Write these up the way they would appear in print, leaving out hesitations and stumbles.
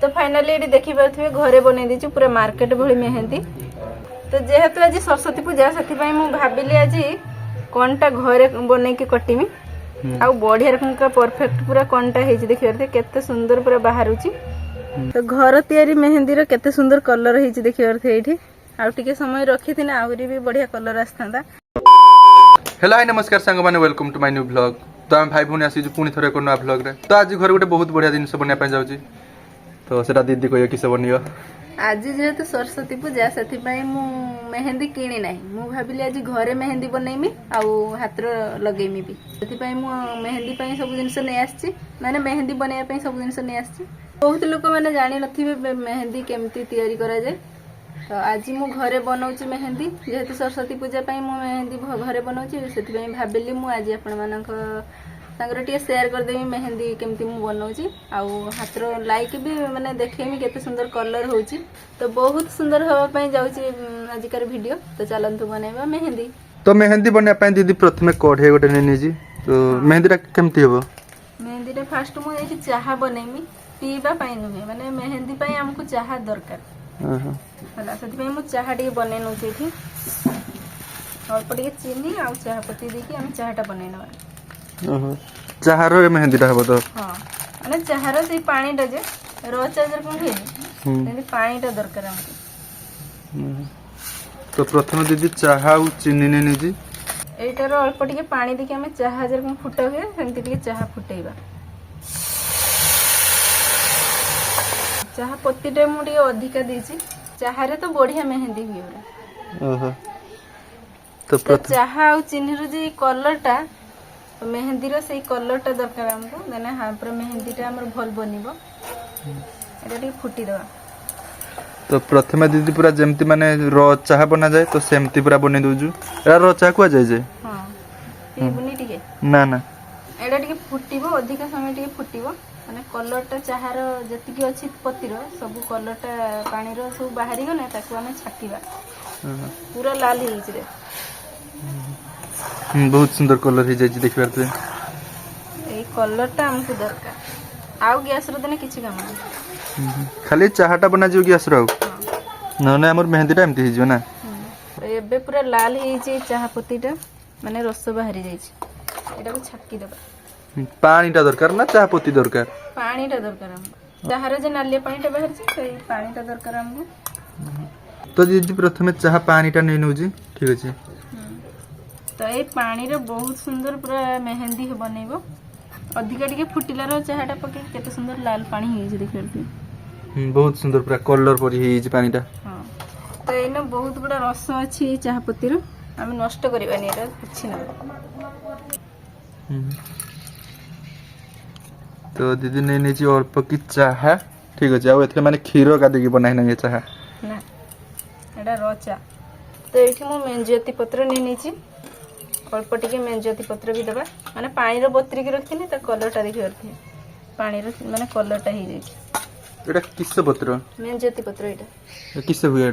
तो फाइनाली ये देखी पारे घरे बन दी पूरा मार्केट भली मेहंदी। तो जेहेतु आज सरस्वती पूजा से भाविली आज कौनटा घरे बन के कटमी आउ बढ़िया रकम का परफेक्ट पूरा कौनटा देखिए केते सुंदर पूरा बाहर। तो घर तैयारी मेहंदी रो केते सुंदर कलर होती देखिए ये आउ टिके समय रखी थी आहरी भी बढ़िया कलर आसता। हेलो हाय नमस्कार सांग मैंने welcome to my new blog. तो आम भाई भूनी आसी पुणी थोड़े को नुआ ब्लॉग रे। तो आज घर गोटे बहुत बढ़िया जिन बनवाई जाऊँगी तो सेटा दीदी कह किस बन आज जेहेतु सरस्वती पूजा से मेहंदी किणी ना मु भाविली आज घरे मेहंदी बनईमी आउ हाथ लगेमी भी से मेहंदी सब जिन नहीं आसी माने मेहंदी बनवाई सब जिन नहीं आसी। बहुत लोक मैंने जानी नथिबे मेहंदी केमती तैयारी करा जाए। तो आज मु घरे बनाऊँ मेहंदी जेहेतु सरस्वती पूजा मु मेहंदी घरे बनाऊँ से भाविली मु आज आपण सागर टे सेयार करदेवी मेहंदी केमती मु बनाऊँ आउ हाथ लाइक भी मैंने देखेमी केते सुंदर कलर होची। तो बहुत सुंदर होगा जाऊँगी आजिकार वीडियो। तो चलतु बनवा मेहंदी। तो मेहंदी बनवाई दीदी प्रथम कढ़े गोटे नहीं तो मेहंदी केमती हम मेहंदी फास्ट मुझे चाह बनईमी पीवा नुहे माने मेहंदी आमको चाह दरकार है से चाह टे बन नौ अल्प टे चीनी आउ चाह पत्ती देकी आम चाहटा बनवा चाहार मेहंदीटा हम तो हाँ मैंने चाहार से पानीटा जे रो चार्जर कौन हुए पानीटा दरकार हमको। तो प्रथम दीदी चाह चीनी नहीं एटार अल्प टे पानी देकी आम चाह जर फुटा हुए सेमती चाह फुटेबा। चाह पत्तीटा मुझे अधिका देची चाह तो बढ़िया मेहंदी हुए तो चाह आ चीनी रो कलरटा मेहंदी से कलरटा दरकार हमको देने हाँ पूरा मेहंदीटा आमर भल बनइबो एटा फुटीदवा। तो प्रथम दीदी पूरा जमती माने रो चाह बना जाए तो सेमती पूरा बने दोजु एरा रो चाह को जाय जे हां पीबुनी टिके ना ना एटा टिके फुटीबो अधिका समय टिके फुटीबो माने कलरटा चाहार जति की अछि पत्तीर सब कलरटा पानी रो सब बाहरी गने ताको हमें छाकीबा पूरा लाल ही रे बहुत सुंदर कलर हो जाए देखिए तो ए कलरटा हमको दरकार आउ गैस रो देने किछि काम नहीं खाली चाहटा बना जो गैस रो न न हमर मेहंदीटा एमती हिजो ना। एबे पूरा लाल ही जे चाह पत्तीटा माने रस बाहरी जाई छै एटा को छक्की देबा। पानीटा दरकार ना चाह पत्ती दरकार पानीटा दरकार हमको चाहर जे नालिया पानीटा बाहर छै से पानीटा दरकार हमको। तो दीदी प्रथमे चाह पानीटा नै नउजी ठीक अछि। तो ये पानी रो बहुत सुंदर पूरा मेहंदी बनइबो अधिका टिके फुटिलार चाहटा पके केते सुंदर लाल पानी हे देखिए बहुत सुंदर पूरा कलर परी हे पानीटा। हां तो एनो बहुत बड़ा रस अछि चाह पत्ती रो हम नष्ट करबानी एटा कुछ ना। तो दीदी नै नै जी अल्प की चाह ठीक अछि आ एथले माने खीरो का देकी बनाइ ना ये चाह ना एटा रोचा। तो एठी मो मेंजती पत्र नै नै छी अल्प टिके मेंजती पत्र भी दबा माने पानी रो बतरी के रखथिनी त कलरटा देखि रखथिनी पानी रो माने कलरटा ही जाई छै। एटा किस पत्र मेंजती पत्र एटा किस हुए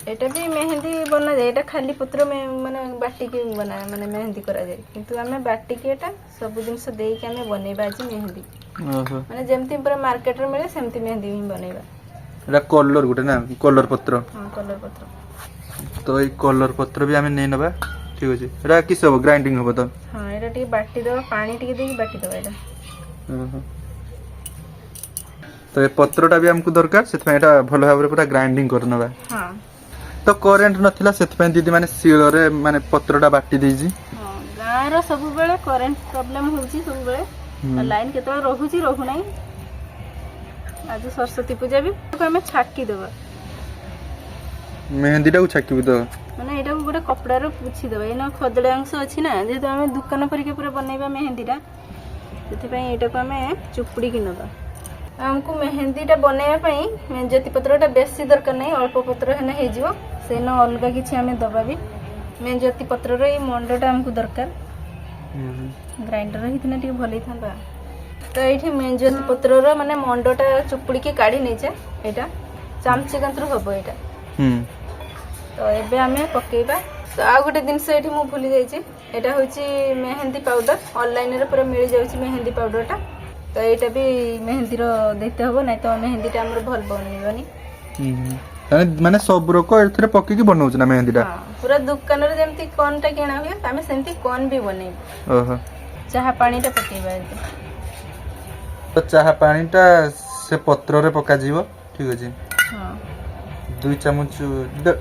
एटा भी मेहंदी बना जाए एटा खाली पत्र में माने बाटी के बना माने मेहंदी करा जाए किंतु हमें बाटी के एटा सब जिंस देई के हमें बनेबा आज मेहंदी माने जेमती पूरा मार्केट रे मिले सेमती मेहंदी ही बनेबा। एटा कलर गुटे ना कलर पत्र हां कलर पत्र। तो ये कलर पत्र भी हमें नै नबा ठीक अछि एटा किस हो ग्राइंडिंग हो तो हां एटा टी बाटी दो पानी टी देकी बाटी दो एटा। तो ये पत्रटा भी हमको दरकार सेथ एटा भलो भाबरे पूरा ग्राइंडिंग करनबा। हां तो करेंट नथिला सेथ दीदी माने सील रे माने पत्रटा बाटी देजी। हां गाँ रो सब बेले करेंट प्रॉब्लम होची सब बेले लाइन केतो रहूची रहू नाही आज सरस्वती पूजा भी तो हमें छाकी देबा मेहंदीटा को छाकी दो माने एटा गोटे कपड़ा रो पुछि देबा एना खदड़े अंश अछि ना जेतो हमें दुकान पर के पूरा बनैबा मेहंदीटा सेति पई एटा को हमें चुपड़ी कि नबा। हमको मेहंदीटा बनैबा पई मेंजती पत्रटा बेसी दरकार नै अल्प पत्र हेना हे जिवो सेनो अलगा किछि हमें दबा भी मेंजती पत्र रो ई मंडटा हमको दरकार ग्राइंडर हितने टी भलै थांबा। तो एठी मेंजती पत्र रो माने मंडटा चुपड़ी के काढी नै छै एटा चामची कंत्र होबो एटा तो एबे हमें पकेबा। तो आ गोटे जिनस एठी मु भूली जाई छी एटा होची मेहंदी पाउडर ऑनलाइन रे पूरा मिल जाउची मेहंदी पाउडरटा तो एटा भी मेहंदी रो देते हबो नै तो मेहंदी टा हमर भल बनिबनी। माने सब रोक एथरे पक्की की बनौछ ना मेहंदीटा पूरा दुकान रे जेमती कोन टा किना हुए आमे सेमती कोन भी बनै। ओहो चाहा पानी टा पकेबा एते तो चाहा पानीटा से पत्र रे पका जीवो ठीक अछि। हां 2 चामच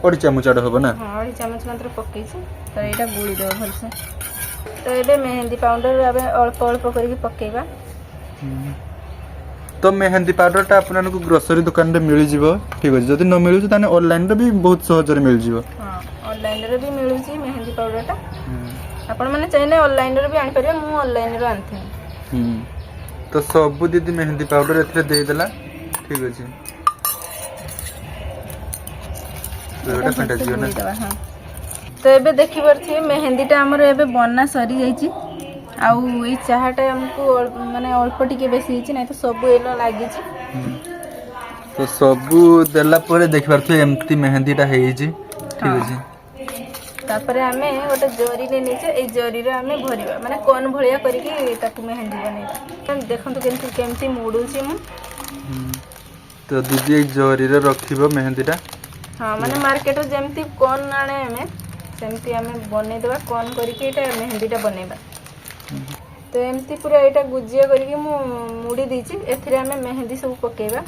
ओडी चामच आड होबो ना। हां ओडी चामच मात्र पकै छी तो एटा गुळी दो भल से। तो एबे मेहंदी पाउडर आबे अल्प अल्प करके पकेबा। तो मेहंदी पाउडर टा आपन को ग्रोसरी दुकान रे मिली जीवो ठीक अछि। जदि न मिलु ताने ऑनलाइन रे भी बहुत सहज रे मिल जीवो। हां ऑनलाइन रे भी मिलु छी मेहंदी पाउडर टा आपण माने चाइने ऑनलाइन रे भी आनि परिबे। मु ऑनलाइन रे आनथि। तो सब दीदी मेहंदी पाउडर एथरे दे देला ठीक अछि। एटा फटा जीव ना। हां तो एबे देखि परथि मेहंदी टा हमर एबे बन्ना सरी जाई छी। आउ ए चाहाटा हमको माने अल्प टिके बेसी हिची नै तो सब एलो लागी छी। तो सब देला परे देखि परथि एम्ति मेहंदीटा हेई छी ठीक अछि। तापरे हमें गोटे जरी ले नीचे ए जरी रे हमें भरिबा माने कोन भलिया करिकि ताकू मेहंदी बनेबा। देखंतु केमति केमति मुडू छी मु। तो दीदी ए जरी रे रखिबो मेहंदीटा। हां माने मार्केट रे जेमति कोन आने हमें सेमति हमें बने देबा कोन करिकि एटा मेहंदीटा बनेबा। तो एमती पूरा एटा गुजिया करके मु मुड़ी दीची एथिरे हमें मेहंदी सब पकेबा।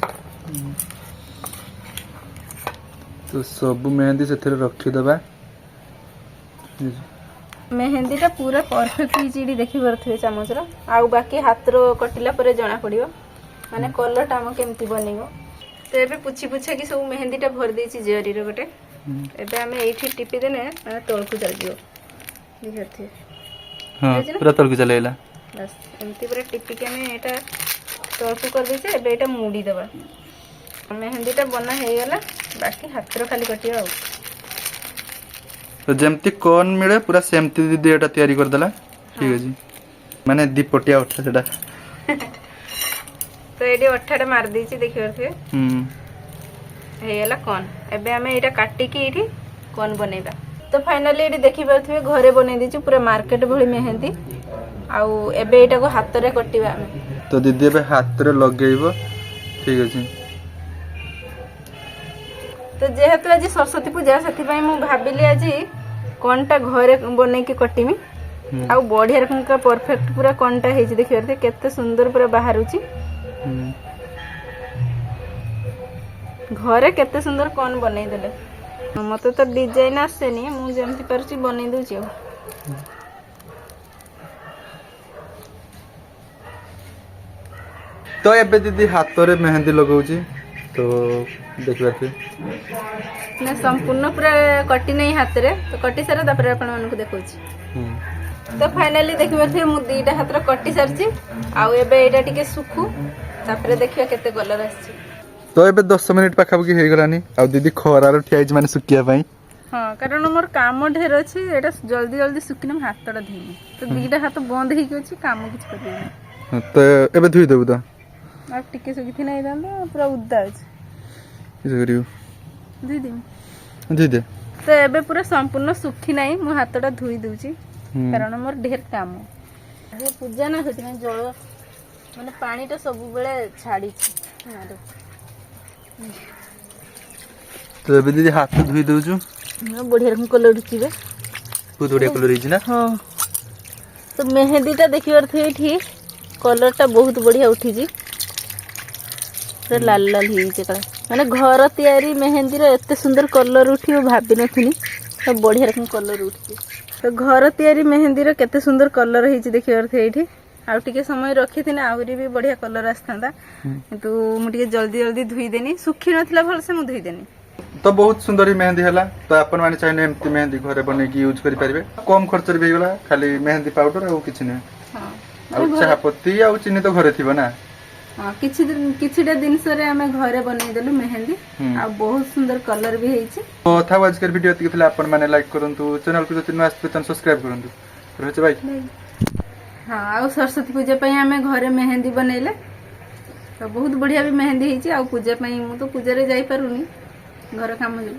तो सब मेहंदी सेथिरे रखि देबा। मेहंदी टा पूरा परफेक्ट हिची देखि परथि चामच रो आ बाकी हाथ रो कटिला परे जणा पड़ियो माने कलर टा हम केमती बनेबो। तो एबे पुछि पुछा कि सब मेहंदी टा भर देची जरी रो गटे। एबे हमें एठी टिपी देने माने तळकु चल जियो देखथि। हां पूरा तळकु चलेला बस एमती पूरा टिपी के हमें एटा तळकु कर देचे। एबे एटा मुड़ी देबा। मेहंदी टा बना हे गेला बाकी हाथ रो खाली कटियो। तो जेमती कोन मिले पूरा सेमती दीदी एटा तयारी कर देला ठीक अछि। माने दीपटिया उठा सेटा तो एडी अठाटा मार देची देखि परथे। हे गेला कोन। एबे हमें एटा काटी के एठी कोन बनेबा। तो फाइनली एडी देखि परथे घरे बने दीची पूरा मार्केट भली मेहंदी। आउ एबे एटा को हाथ रे कटिबा हमें। तो दीदी एबे हाथ रे लगेइबो ठीक अछि। तो जेहेतु आज सरस्वती पूजा सेति पई मु भाबिली आज कोनटा घरे बने के कटिमी। आउ बढ़िया रकम का परफेक्ट पूरा कोनटा हेजी देखि परथे केते सुंदर पूरा बाहरुची। घरे केते सुंदर कोन बनै देले। मते तो डिजाइन आसेनी मु जेमति परची बनै दोची। तो एबे दीदी हाथ रे मेहंदी लगाउची तो देखि परथे ना संपूर्ण पूरा कटी नहीं हाथ रे तो कटी सारा तापर आपण मानको देखौची। तो फाइनली देखि परथे मु दीटा हाथ रे कटी सारची आउ एबे एटा टिके सुखु तापर देखिया केते कलर आछी। तो एबे 10 मिनिट पाखापाखि हे गलानी आ दीदी खरार ठियाइज माने सुकिया पई। हां कारण मोर काम ढेर अछि एटा जल्दी जल्दी सुकिना हाथटा धइनी तो दीटा हाथ बंद हे के अछि काम किछ करियो। तो एबे धुई देबु त आ टिके सुकिथि नै दांदा पूरा उद्दा अछि किछ करियो धुई दे धुई दे। तो एबे पूरा संपूर्ण सुखी नै मु हाथटा धुई दोची कारण मोर ढेर काम जे पूजा ना होछि ना जळ माने पानीटा सब बेले छाडी छी हां। तो एबे दीदी हाथ धुई दोछु बढ़िया रकम कलर उठिबे बहुत बढ़िया कलर हिची ना। हां तो मेहंदीटा देखिबार थे ठीक कलरटा बहुत बढ़िया उठी जी पूरा लाल लाल ही जे कलर माने घर तयारी मेहंदी रे एते सुंदर कलर उठियो भाबी नथिनी। तो बढ़िया रकम कलर उठी तो घर तयारी मेहंदी रे केते सुंदर कलर हिची देखिबार थे एठी आ टिके समय रखी थिने आउरी भी बढ़िया कलर आस्थांदा किंतु मु टिके जल्दी जल्दी धुई देनी सुखी नथिला भल से मु धुई देनी। तो बहुत सुंदर ही मेहंदी हला। तो अपन माने चाहिए एमती मेहंदी घरे बने की यूज करि परिबे कम खर्च रे गला खाली मेहंदी पाउडर और किछ नै। हां आ चाह पत्ती आ चिनी तो घरे थिबो ना। हां किछिटा दिन सरे हमें घरे बनै देलु मेहंदी आ बहुत सुंदर कलर भी हेछि। तो था आज कर वीडियो एतिक अपन माने लाइक करंतु चैनल को जति नस चैनल सब्सक्राइब करंतु रहचे भाई। हां आ सरस्वती पूजा पई हमें घरे मेहंदी बनैले तो बहुत बढ़िया भी मेहंदी हेछि आ पूजा पई मु तो पूजा रे जाई पारुनी घर काम जो।